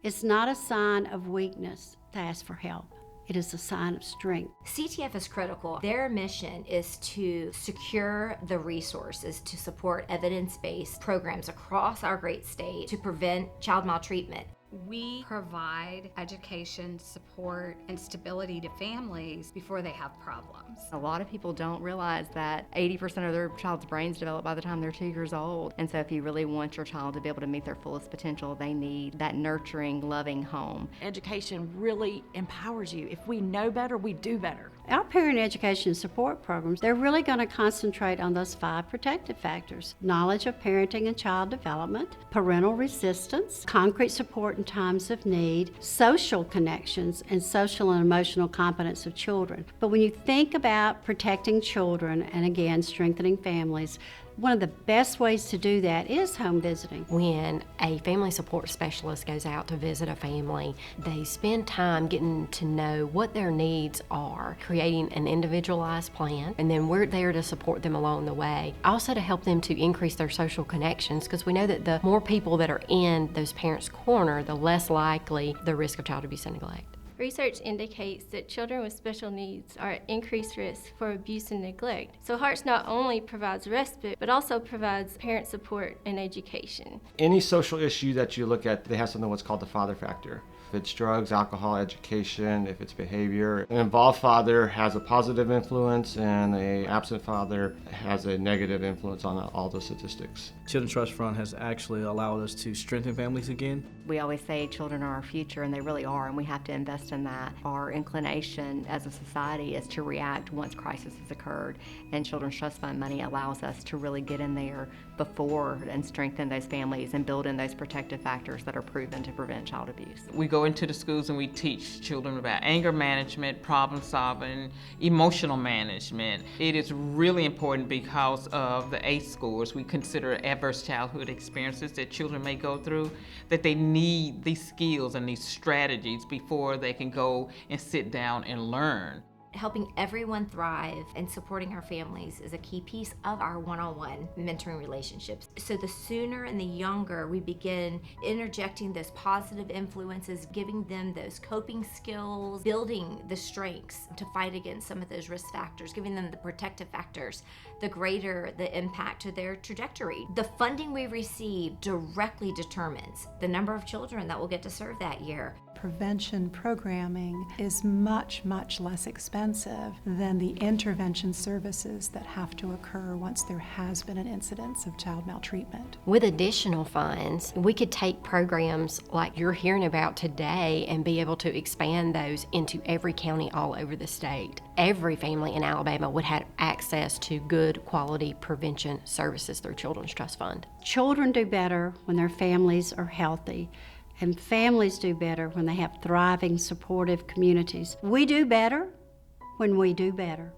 It's not a sign of weakness to ask for help. It is a sign of strength. CTF is critical. Their mission is to secure the resources to support evidence-based programs across our great state to prevent child maltreatment. We provide education, support, and stability to families before they have problems. A lot of people don't realize that 80% of their child's brains develop by the time they're 2 years old. And so if you really want your child to be able to meet their fullest potential, they need that nurturing, loving home. Education really empowers you. If we know better, we do better. Our parent education support programs, they're really going to concentrate on those 5 protective factors: knowledge of parenting and child development, parental resistance, concrete support in times of need, social connections, and social and emotional competence of children. But when you think about protecting children and again strengthening families, one of the best ways to do that is home visiting. When a family support specialist goes out to visit a family, they spend time getting to know what their needs are, creating an individualized plan, and then we're there to support them along the way. Also to help them to increase their social connections, because we know that the more people that are in those parents' corner, the less likely the risk of child abuse and neglect. Research indicates that children with special needs are at increased risk for abuse and neglect. So Hearts not only provides respite, but also provides parent support and education. Any social issue that you look at, they have something what's called the father factor. If it's drugs, alcohol, education, if it's behavior. An involved father has a positive influence and an absent father has a negative influence on all the statistics. Children's Trust Fund has actually allowed us to strengthen families again. We always say children are our future, and they really are, and we have to invest in that. Our inclination as a society is to react once crisis has occurred, and Children's Trust Fund money allows us to really get in there before and strengthen those families and build in those protective factors that are proven to prevent child abuse. We go into the schools and we teach children about anger management, problem solving, emotional management. It is really important because of the ACE scores. We consider adverse childhood experiences that children may go through, that they need these skills and these strategies before they can go and sit down and learn. Helping everyone thrive and supporting our families is a key piece of our one-on-one mentoring relationships. So the sooner and the younger we begin interjecting those positive influences, giving them those coping skills, building the strengths to fight against some of those risk factors, giving them the protective factors, the greater the impact to their trajectory. The funding we receive directly determines the number of children that will get to serve that year. Prevention programming is much, much less expensive than the intervention services that have to occur once there has been an incidence of child maltreatment. With additional funds, we could take programs like you're hearing about today and be able to expand those into every county all over the state. Every family in Alabama would have access to good quality prevention services through Children's Trust Fund. Children do better when their families are healthy. And families do better when they have thriving, supportive communities. We do better when we do better.